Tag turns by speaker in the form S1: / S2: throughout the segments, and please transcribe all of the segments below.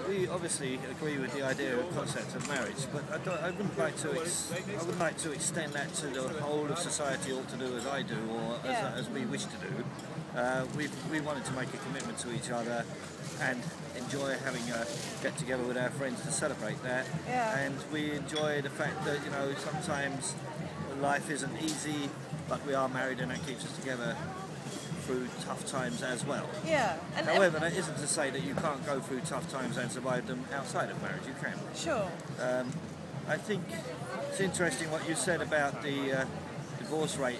S1: we obviously agree with the idea and concept of marriage, but I wouldn't like to extend that to the whole of society ought to do as I do, or as we wish to do. We wanted to make a commitment to each other and enjoy having a get together with our friends to celebrate that.
S2: Yeah.
S1: And we enjoy the fact that, you know, sometimes life isn't easy, but we are married and that keeps us together through tough times as well.
S2: Yeah.
S1: However, that isn't to say that you can't go through tough times and survive them outside of marriage. You can.
S2: Sure.
S1: I think it's interesting what you said about the divorce rate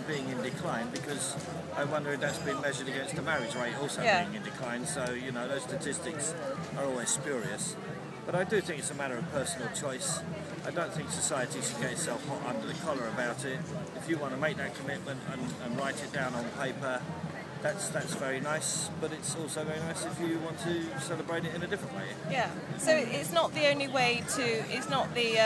S1: being in decline, because I wonder if that's been measured against the marriage rate also being in decline. So, you know, those statistics are always spurious. But I do think it's a matter of personal choice. I don't think society should get itself hot under the collar about it. If you want to make that commitment and write it down on paper, that's very nice, but it's also very nice if you want to celebrate it in a different way.
S2: Yeah, so it's not the only way to, it's not the,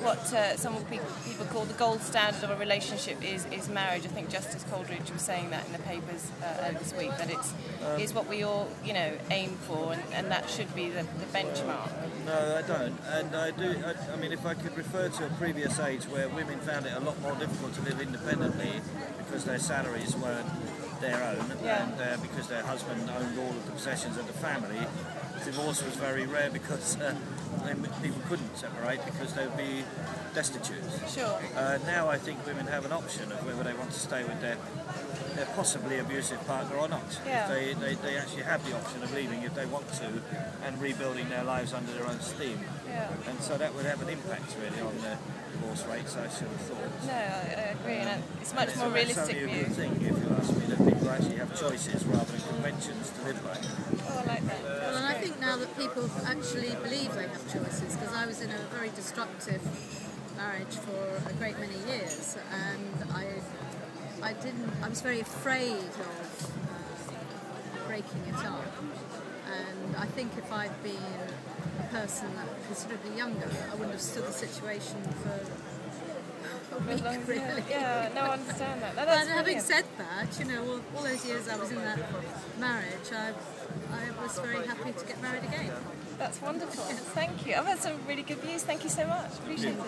S2: what some people call the gold standard of a relationship is marriage. I think Justice Coleridge was saying that in the papers this week, that it's what we all, you know, aim for, and that should be the benchmark.
S1: No, I don't, and I mean, if I could refer to a previous age where women found it a lot more difficult to live independently because their salaries weren't their own, and because their husband owned all of the possessions of the family, divorce was very rare because people couldn't separate because they would be destitute.
S2: Sure.
S1: Now I think women have an option of whether they want to stay with their possibly abusive partner or not.
S2: Yeah.
S1: They actually have the option of leaving if they want to and rebuilding their lives under their own steam.
S2: Yeah.
S1: And so that would have an impact really on the divorce rates, I should have thought.
S2: No, I agree, and it's much more realistic
S1: It's only a
S2: view.
S1: good thing, if you ask me, that people actually have choices rather than conventions to live by.
S2: Oh, I like that.
S3: Well, and I think now that people actually believe they have choices, because I was in a very destructive marriage for a great many years, and I was very afraid of breaking it up. And I think if I'd been a person considerably younger, I wouldn't have stood the situation for a week, really.
S2: Yeah, no, I understand that.
S3: But having said that, you know, all those years I was in that marriage, I was very happy to get married again.
S2: That's wonderful. Thank you. I've had some really good views. Thank you so much. Appreciate it.